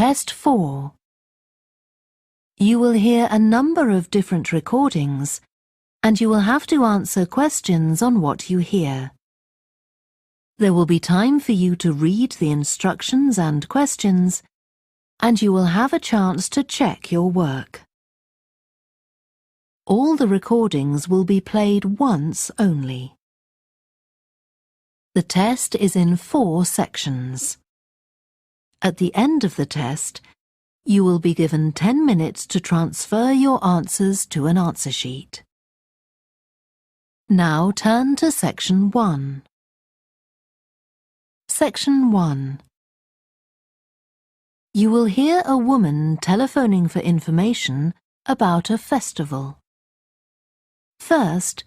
Test 4. You will hear a number of different recordings, and you will have to answer questions on what you hear. There will be time for you to read the instructions and questions, and you will have a chance to check your work. All the recordings will be played once only. The test is in 4 sections. At the end of the test, you will be given 10 minutes to transfer your answers to an answer sheet. Now turn to Section 1. Section 1. You will hear a woman telephoning for information about a festival. First,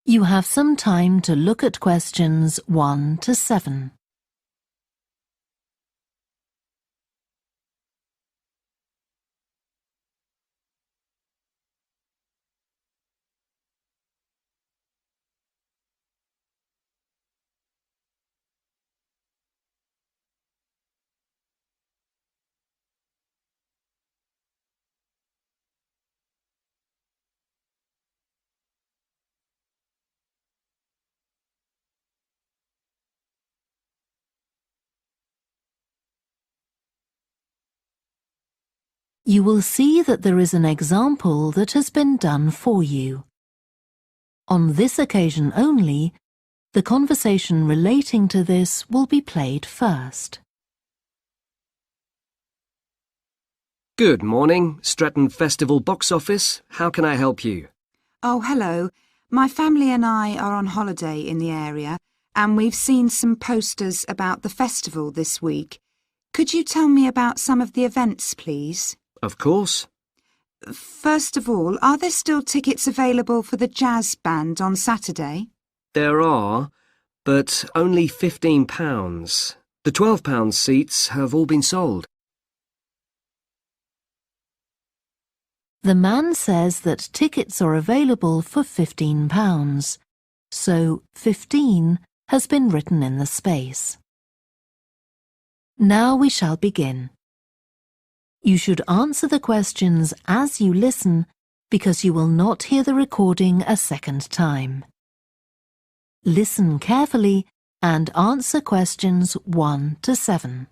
you have some time to look at questions 1 to 7. You will see that there is an example that has been done for you. On this occasion only, the conversation relating to this will be played first. Good morning, Stretton Festival box office. How can I help you? Oh, hello. My family and I are on holiday in the area, and we've seen some posters about the festival this week. Could you tell me about some of the events, please? Of course. First of all, are there still tickets available for the jazz band on Saturday? There are, but only £15. The £12 seats have all been sold. The man says that tickets are available for £15, so 15 has been written in the space. Now we shall begin. You should answer the questions as you listen because you will not hear the recording a second time. Listen carefully and answer questions 1 to 7.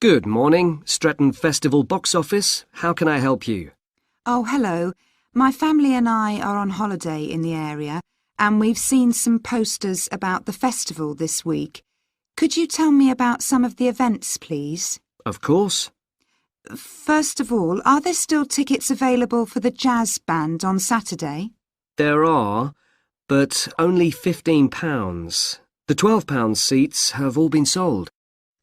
Good morning, Stretton Festival box office. How can I help you? Oh, hello. My family and I are on holiday in the area, and we've seen some posters about the festival this week. Could you tell me about some of the events, please? Of course. First of all, are there still tickets available for the jazz band on Saturday? There are, but only £15. The £12 seats have all been sold.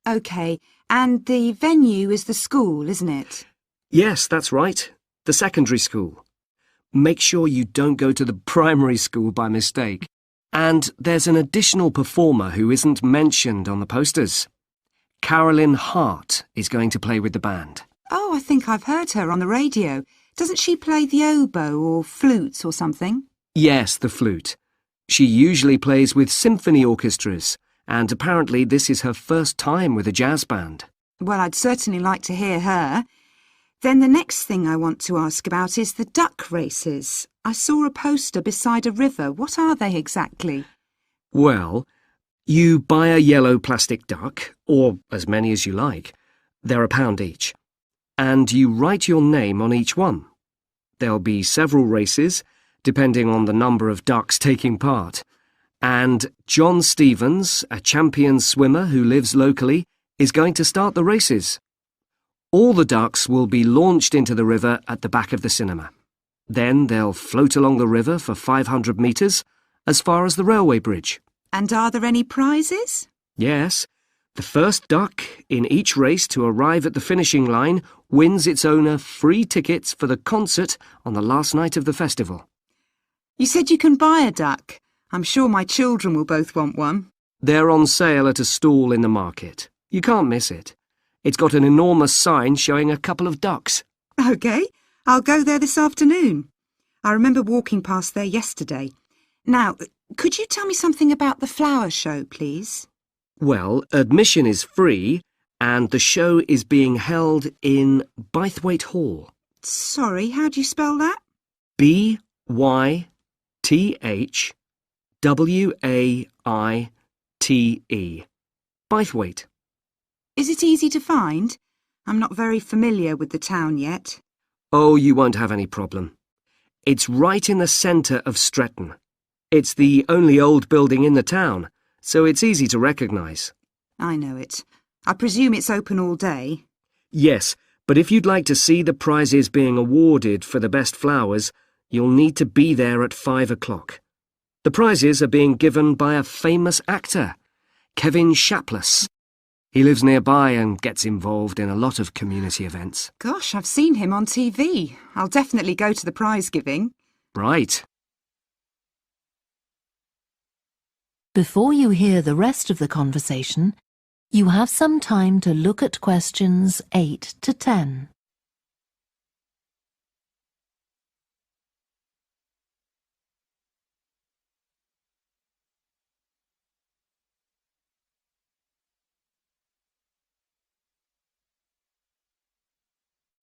OK, and the venue is the school, isn't it? Yes, that's right. The secondary school. Make sure you don't go to the primary school by mistake. And there's an additional performer who isn't mentioned on the posters. Carolyn Hart is going to play with the band. Oh, I think I've heard her on the radio. Doesn't she play the oboe or flutes or something? Yes, the flute. She usually plays with symphony orchestras, and apparently this is her first time with a jazz band. Well, I'd certainly like to hear her. Then the next thing I want to ask about is the duck races. I saw a poster beside a river. What are they exactly? Well, you buy a yellow plastic duck, or as many as you like. They're £1 each. And you write your name on each one. There'll be several races, depending on the number of ducks taking part. And John Stevens, a champion swimmer who lives locally, is going to start the races. All the ducks will be launched into the river at the back of the cinema. Then they'll float along the river for 500 metres, as far as the railway bridge. And are there any prizes? Yes. The first duck in each race to arrive at the finishing line wins its owner free tickets for the concert on the last night of the festival. You said you can buy a duck. I'm sure my children will both want one. They're on sale at a stall in the market. You can't miss it. It's got an enormous sign showing a couple of ducks. OK, I'll go there this afternoon. I remember walking past there yesterday. Now, could you tell me something about the flower show, please? Well, admission is free and the show is being held in Bythwaite Hall. Sorry, how do you spell that? Bythwaite. Bythwaite. Is it easy to find? I'm not very familiar with the town yet. Oh, you won't have any problem. It's right in the centre of Stretton. It's the only old building in the town, so it's easy to recognise. I know it. I presume it's open all day. Yes, but if you'd like to see the prizes being awarded for the best flowers, you'll need to be there at 5 o'clock. The prizes are being given by a famous actor, Kevin Shapless. He lives nearby and gets involved in a lot of community events. Gosh, I've seen him on TV. I'll definitely go to the prize giving. Right. Before you hear the rest of the conversation, you have some time to look at questions 8 to 10.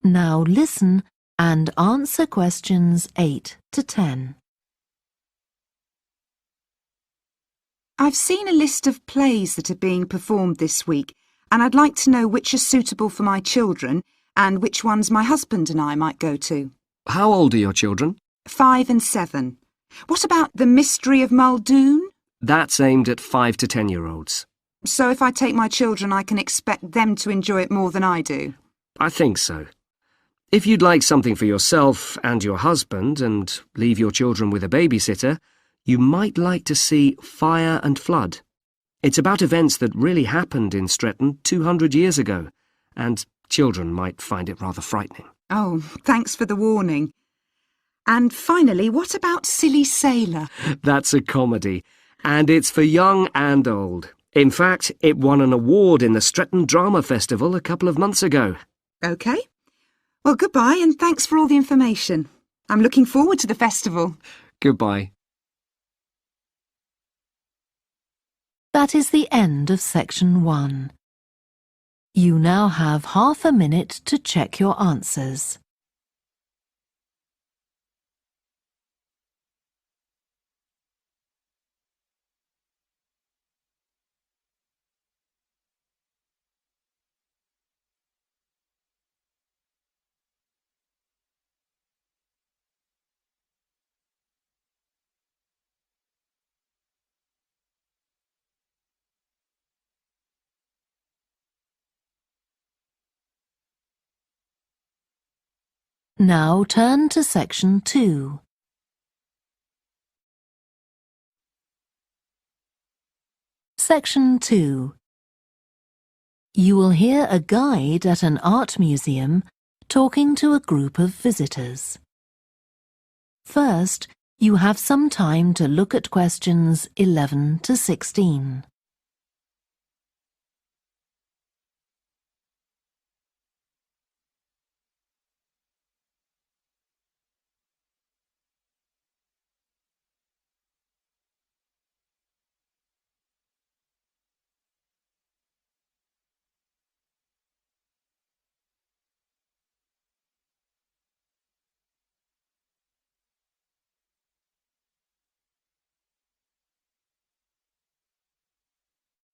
Now listen and answer questions 8 to 10. I've seen a list of plays that are being performed this week, and I'd like to know which are suitable for my children and which ones my husband and I might go to. How old are your children? 5 and 7. What about The Mystery of Muldoon? That's aimed at 5 to 10-year-olds. So if I take my children, I can expect them to enjoy it more than I do? I think so. If you'd like something for yourself and your husband and leave your children with a babysitter, you might like to see Fire and Flood. It's about events that really happened in Stretton 200 years ago, and children might find it rather frightening. Oh, thanks for the warning. And finally, what about Silly Sailor? That's a comedy, and it's for young and old. In fact, it won an award in the Stretton Drama Festival a couple of months ago. OK. Well, goodbye and thanks for all the information. I'm looking forward to the festival. Goodbye. That is the end of section 1. You now have half a minute to check your answers. Now turn to section 2. Section 2. You will hear a guide at an art museum talking to a group of visitors. First, you have some time to look at questions 11 to 16.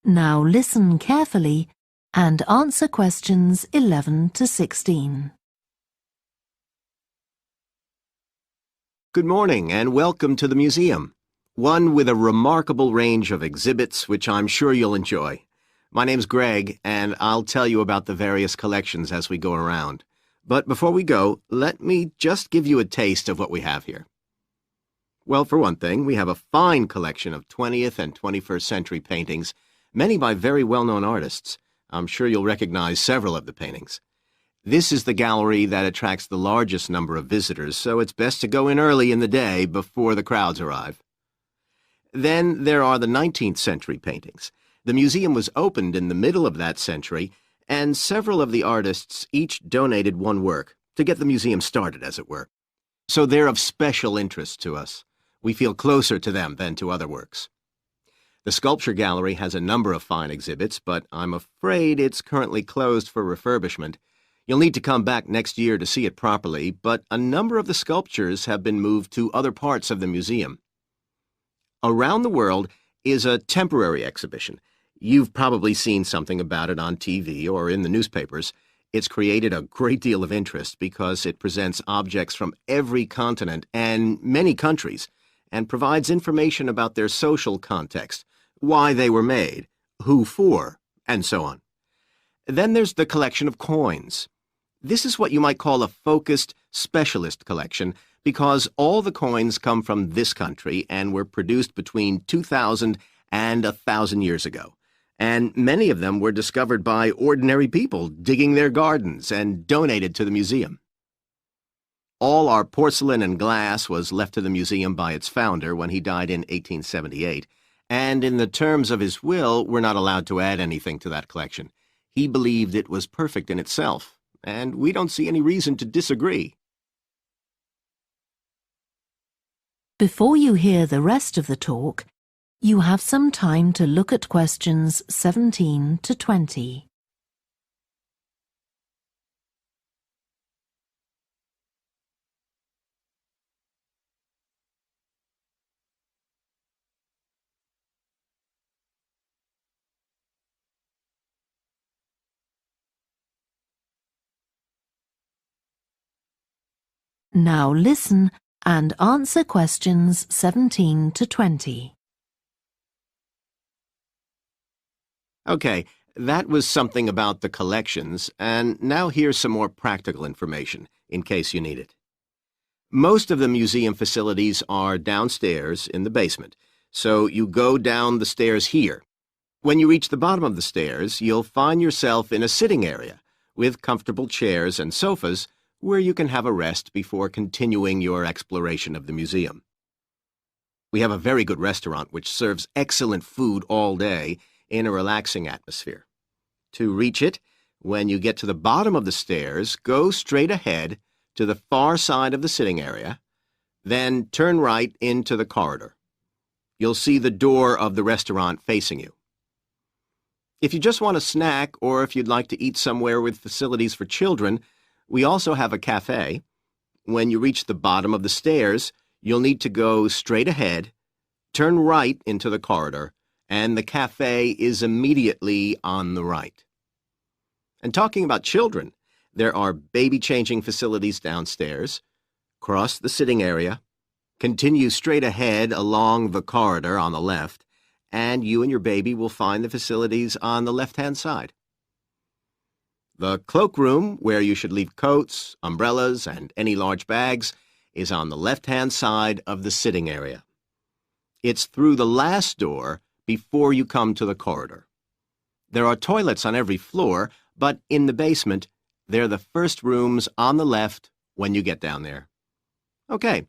Now listen carefully and answer questions 11 to 16. Good morning and welcome to the museum, one with a remarkable range of exhibits which I'm sure you'll enjoy. My name's Greg and I'll tell you about the various collections as we go around. But before we go, let me just give you a taste of what we have here. Well, for one thing, we have a fine collection of 20th and 21st century paintings, many by very well-known artists. I'm sure you'll recognize several of the paintings. This is the gallery that attracts the largest number of visitors, so it's best to go in early in the day before the crowds arrive. Then there are the 19th century paintings. The museum was opened in the middle of that century, and several of the artists each donated one work to get the museum started, as it were. So they're of special interest to us. We feel closer to them than to other works. The sculpture gallery has a number of fine exhibits, but I'm afraid it's currently closed for refurbishment. You'll need to come back next year to see it properly, but a number of the sculptures have been moved to other parts of the museum. Around the World is a temporary exhibition. You've probably seen something about it on TV or in the newspapers. It's created a great deal of interest because it presents objects from every continent and many countries and provides information about their social context, why they were made, who for, and so on. Then there's the collection of coins. This is what you might call a focused specialist collection because all the coins come from this country and were produced between 2,000 and 1,000 years ago. And many of them were discovered by ordinary people digging their gardens and donated to the museum. All our porcelain and glass was left to the museum by its founder when he died in 1878, and in the terms of his will, we're not allowed to add anything to that collection. He believed it was perfect in itself, and we don't see any reason to disagree. Before you hear the rest of the talk, you have some time to look at questions 17 to 20. Now listen and answer questions 17 to 20. Okay, that was something about the collections, and now here's some more practical information, in case you need it. Most of the museum facilities are downstairs in the basement, so you go down the stairs here. When you reach the bottom of the stairs, you'll find yourself in a sitting area with comfortable chairs and sofas where you can have a rest before continuing your exploration of the museum. We have a very good restaurant which serves excellent food all day in a relaxing atmosphere. To reach it, when you get to the bottom of the stairs, go straight ahead to the far side of the sitting area, then turn right into the corridor. You'll see the door of the restaurant facing you. If you just want a snack or if you'd like to eat somewhere with facilities for children, we also have a cafe. When you reach the bottom of the stairs, you'll need to go straight ahead, turn right into the corridor, and the cafe is immediately on the right. And talking about children, there are baby-changing facilities downstairs. Cross the sitting area, continue straight ahead along the corridor on the left, and you and your baby will find the facilities on the left-hand side. The cloakroom, where you should leave coats, umbrellas, and any large bags, is on the left-hand side of the sitting area. It's through the last door before you come to the corridor. There are toilets on every floor, but in the basement, they're the first rooms on the left when you get down there. Okay,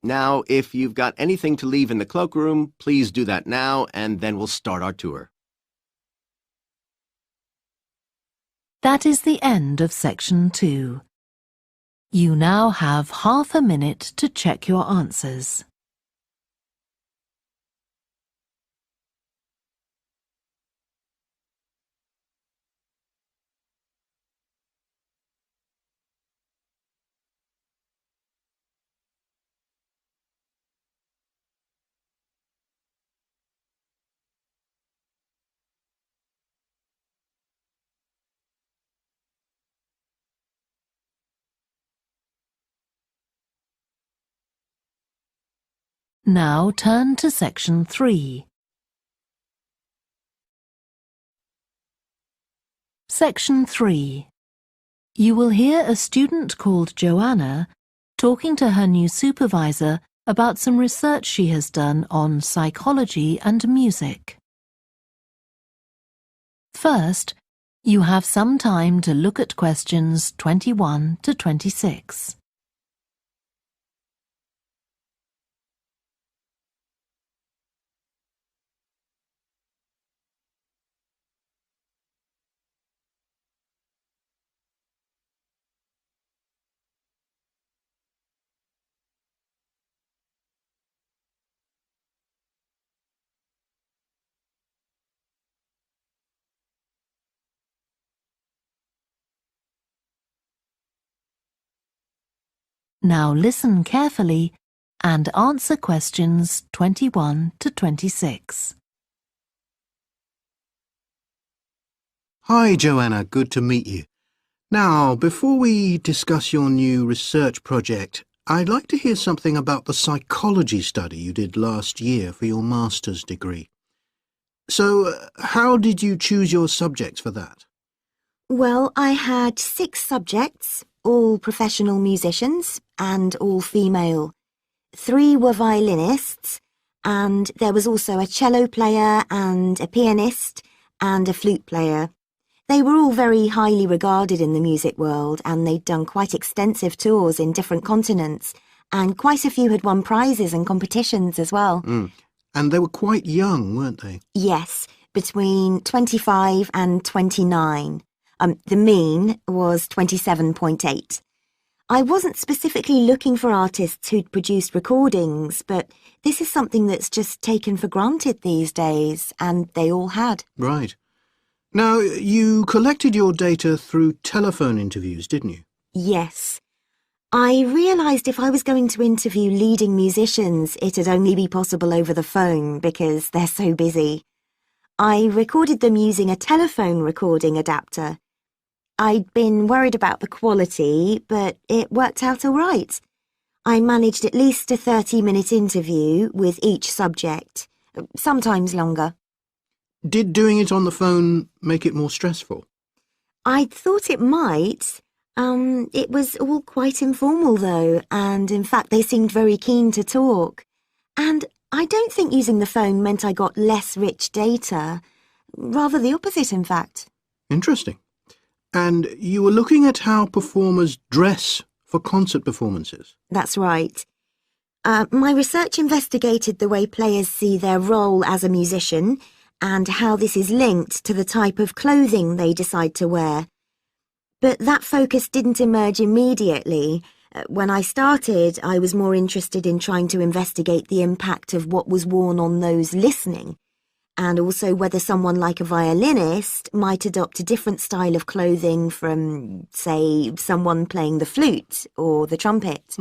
now if you've got anything to leave in the cloakroom, please do that now, and then we'll start our tour. That is the end of section 2. You now have half a minute to check your answers. Now turn to section 3. Section 3. You will hear a student called Joanna talking to her new supervisor about some research she has done on psychology and music. First, you have some time to look at questions 21 to 26. Now listen carefully and answer questions 21 to 26. Hi, Joanna. Good to meet you. Now, before we discuss your new research project, I'd like to hear something about the psychology study you did last year for your master's degree. So, how did you choose your subjects for that? Well, I had 6 subjects, all professional musicians and all female. 3 were violinists, and there was also a cello player and a pianist and a flute player. They were all very highly regarded in the music world, and they'd done quite extensive tours in different continents, and quite a few had won prizes and competitions as well. And they were quite young, weren't they? Yes, between 25 and 29. The mean was 27.8. I wasn't specifically looking for artists who'd produced recordings, but this is something that's just taken for granted these days, and they all had. Right. Now, you collected your data through telephone interviews, didn't you? Yes. I realised if I was going to interview leading musicians, it'd only be possible over the phone because they're so busy. I recorded them using a telephone recording adapter. I'd been worried about the quality, but it worked out all right. I managed at least a 30-minute interview with each subject, sometimes longer. Did doing it on the phone make it more stressful? I'd thought it might. It was all quite informal, though, and in fact they seemed very keen to talk. And I don't think using the phone meant I got less rich data. Rather the opposite, in fact. Interesting. And you were looking at how performers dress for concert performances? That's right. My research investigated the way players see their role as a musician and how this is linked to the type of clothing they decide to wear. But that focus didn't emerge immediately. When I started, I was more interested in trying to investigate the impact of what was worn on those listening, and also whether someone like a violinist might adopt a different style of clothing from, say, someone playing the flute or the trumpet.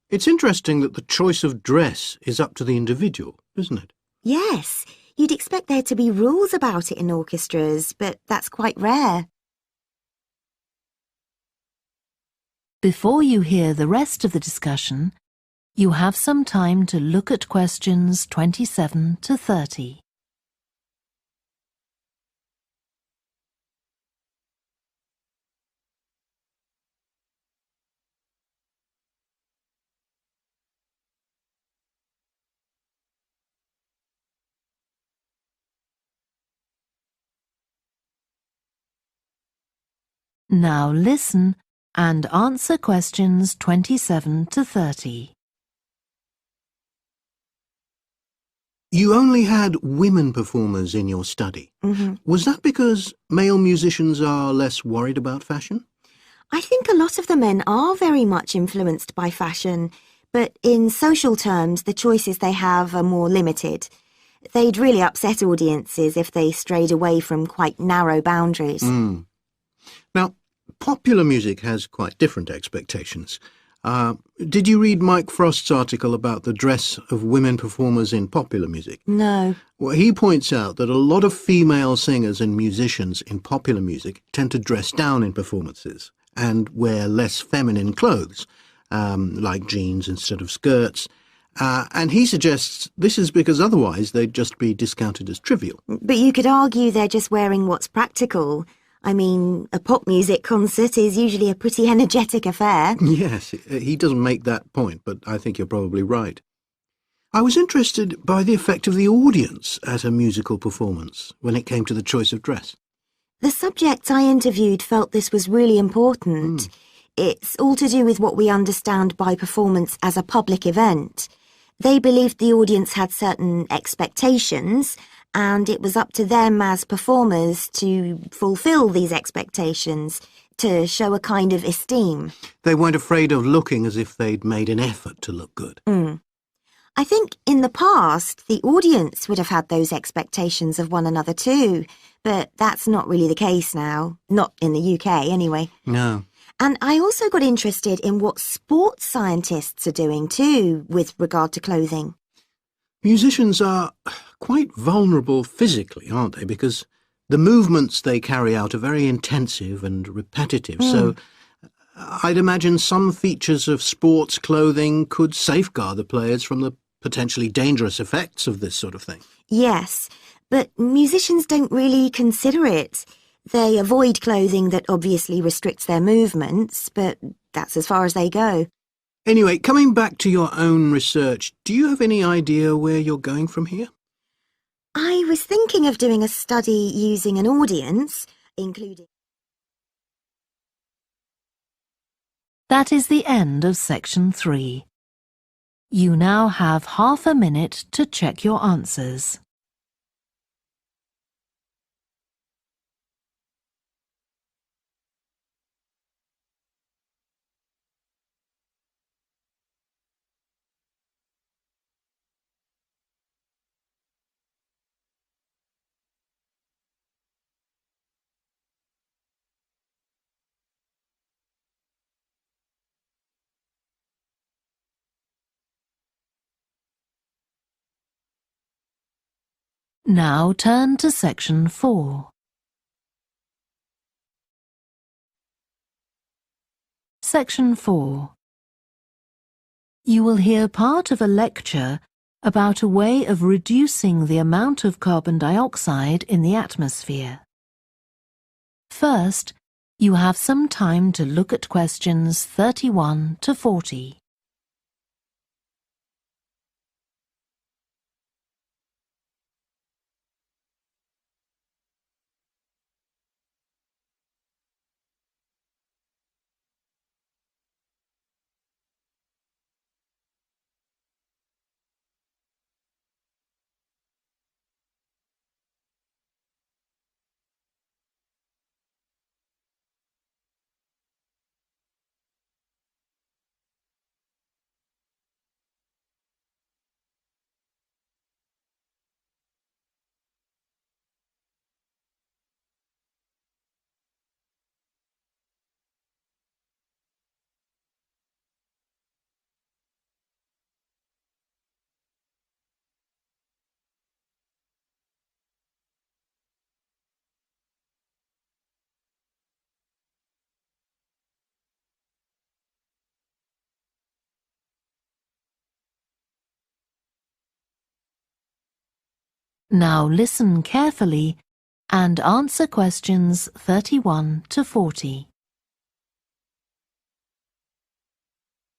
It's interesting that the choice of dress is up to the individual, isn't it? Yes, you'd expect there to be rules about it in orchestras, but that's quite rare. Before you hear the rest of the discussion, you have some time to look at questions 27 to 30. Now listen and answer questions 27 to 30. You only had women performers in your study. Was that because male musicians are less worried about fashion? I think a lot of the men are very much influenced by fashion, but in social terms, the choices they have are more limited. They'd really upset audiences if they strayed away from quite narrow boundaries. Now, popular music has quite different expectations. Did you read Mike Frost's article about the dress of women performers in popular music? No. Well, he points out that a lot of female singers and musicians in popular music tend to dress down in performances and wear less feminine clothes, like jeans instead of skirts. And he suggests this is because otherwise they'd just be discounted as trivial. But you could argue they're just wearing what's practical. I mean, a pop music concert is usually a pretty energetic affair. Yes, he doesn't make that point, but I think you're probably right. I was interested by the effect of the audience at a musical performance when it came to the choice of dress. The subjects I interviewed felt this was really important. It's all to do with what we understand by performance as a public event. They believed the audience had certain expectations, and it was up to them as performers to fulfil these expectations, to show a kind of esteem. They weren't afraid of looking as if they'd made an effort to look good. I think in the past, the audience would have had those expectations of one another too, but that's not really the case now. Not in the UK, anyway. No. And I also got interested in what sports scientists are doing too with regard to clothing. Musicians are quite vulnerable physically, aren't they? Because the movements they carry out are very intensive and repetitive, so I'd imagine some features of sports clothing could safeguard the players from the potentially dangerous effects of this sort of thing. Yes, but musicians don't really consider it. They avoid clothing that obviously restricts their movements, but that's as far as they go. Anyway, coming back to your own research, do you have any idea where you're going from here? I was thinking of doing a study using an audience, including... That is the end of section 3. You now have half a minute to check your answers. Now turn to section 4. Section 4. You will hear part of a lecture about a way of reducing the amount of carbon dioxide in the atmosphere. First, you have some time to look at questions 31 to 40. Now listen carefully and answer questions 31 to 40.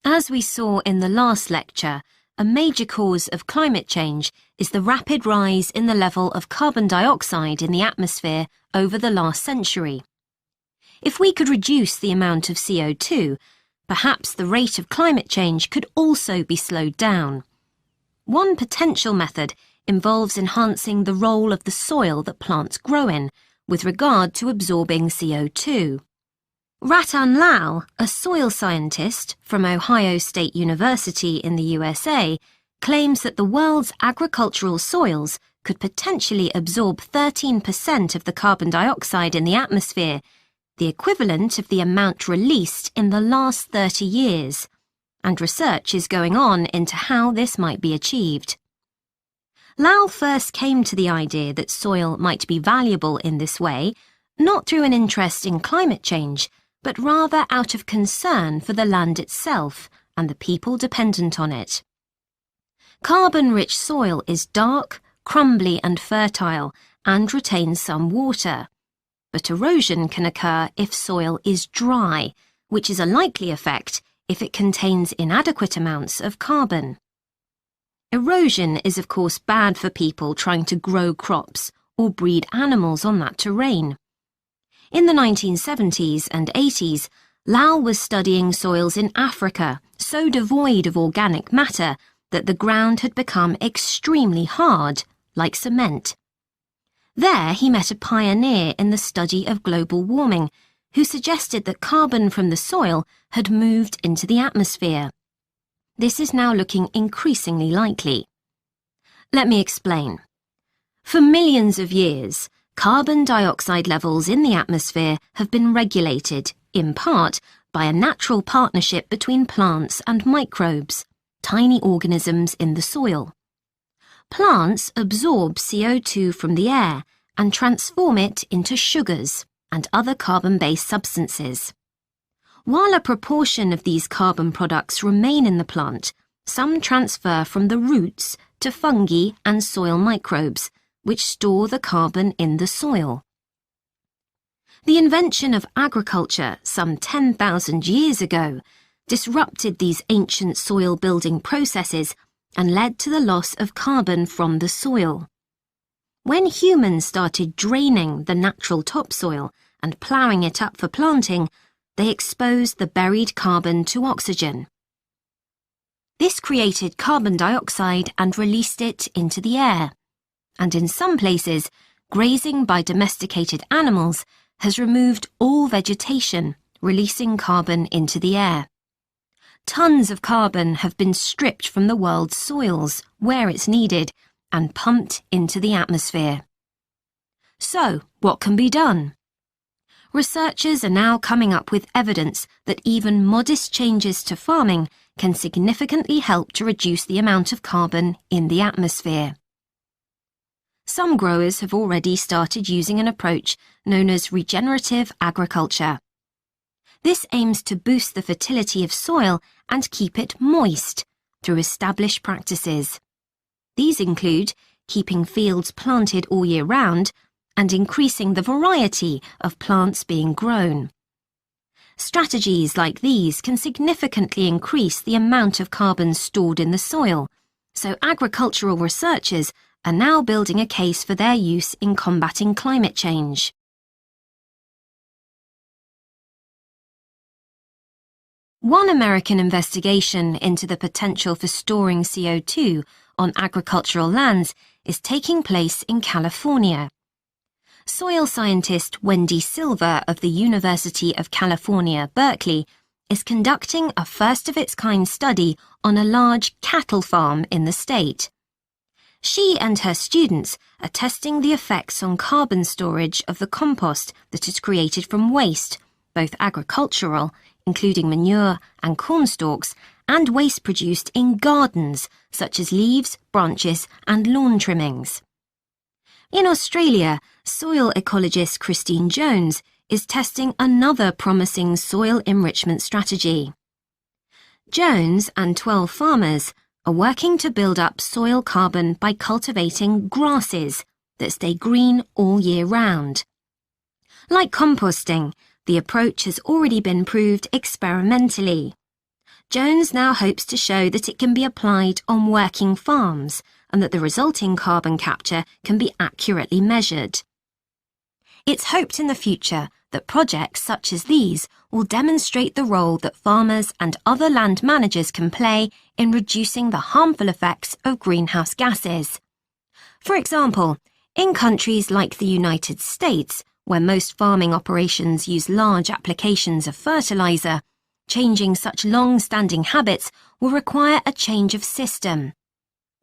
As we saw in the last lecture, a major cause of climate change is the rapid rise in the level of carbon dioxide in the atmosphere over the last century. If we could reduce the amount of CO2, perhaps the rate of climate change could also be slowed down. One potential method involves enhancing the role of the soil that plants grow in with regard to absorbing CO2. Ratan Lal, a soil scientist from Ohio State University in the USA, claims that the world's agricultural soils could potentially absorb 13% of the carbon dioxide in the atmosphere, the equivalent of the amount released in the last 30 years, and research is going on into how this might be achieved. Lal first came to the idea that soil might be valuable in this way, not through an interest in climate change, but rather out of concern for the land itself and the people dependent on it. Carbon-rich soil is dark, crumbly and fertile and retains some water. But erosion can occur if soil is dry, which is a likely effect if it contains inadequate amounts of carbon. Erosion is of course bad for people trying to grow crops or breed animals on that terrain. In the 1970s and 80s, Lal was studying soils in Africa so devoid of organic matter that the ground had become extremely hard, like cement. There he met a pioneer in the study of global warming, who suggested that carbon from the soil had moved into the atmosphere. This is now looking increasingly likely. Let me explain. For millions of years, carbon dioxide levels in the atmosphere have been regulated in part by a natural partnership between plants and microbes, tiny organisms in the soil. Plants absorb CO2 from the air and transform it into sugars and other carbon-based substances. While a proportion of these carbon products remain in the plant, some transfer from the roots to fungi and soil microbes, which store the carbon in the soil. The invention of agriculture some 10,000 years ago disrupted these ancient soil-building processes and led to the loss of carbon from the soil. When humans started draining the natural topsoil and ploughing it up for planting, they exposed the buried carbon to oxygen. This created carbon dioxide and released it into the air. And in some places, grazing by domesticated animals has removed all vegetation, releasing carbon into the air. Tons of carbon have been stripped from the world's soils, where it's needed, and pumped into the atmosphere. So, what can be done? Researchers are now coming up with evidence that even modest changes to farming can significantly help to reduce the amount of carbon in the atmosphere. Some growers have already started using an approach known as regenerative agriculture. This aims to boost the fertility of soil and keep it moist through established practices. These include keeping fields planted all year round and increasing the variety of plants being grown. Strategies like these can significantly increase the amount of carbon stored in the soil, so agricultural researchers are now building a case for their use in combating climate change. One American investigation into the potential for storing CO2 on agricultural lands is taking place in California. Soil scientist Wendy Silver of the University of California, Berkeley, is conducting a first-of-its-kind study on a large cattle farm in the state. She and her students are testing the effects on carbon storage of the compost that is created from waste, both agricultural, including manure and corn stalks, and waste produced in gardens, such as leaves, branches, and lawn trimmings. In Australia, soil ecologist Christine Jones is testing another promising soil enrichment strategy. Jones and 12 farmers are working to build up soil carbon by cultivating grasses that stay green all year round. Like composting, the approach has already been proved experimentally. Jones now hopes to show that it can be applied on working farms and that the resulting carbon capture can be accurately measured. It's hoped in the future that projects such as these will demonstrate the role that farmers and other land managers can play in reducing the harmful effects of greenhouse gases. For example, in countries like the United States, where most farming operations use large applications of fertilizer, changing such long-standing habits will require a change of system.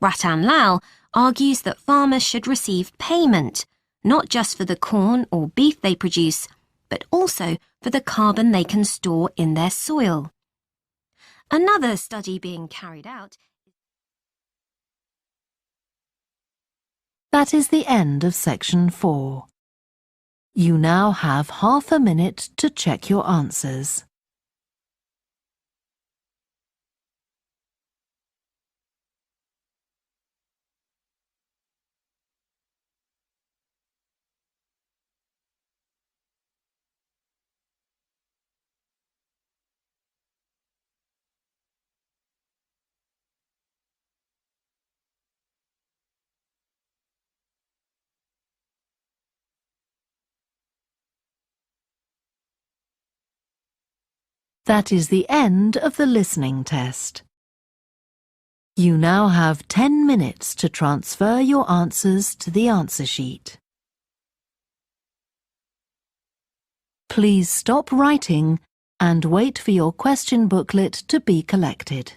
Ratan Lal argues that farmers should receive payment, not just for the corn or beef they produce, but also for the carbon they can store in their soil. Another study being carried out. That is the end of section 4. You now have half a minute to check your answers. That is the end of the listening test. You now have 10 minutes to transfer your answers to the answer sheet. Please stop writing and wait for your question booklet to be collected.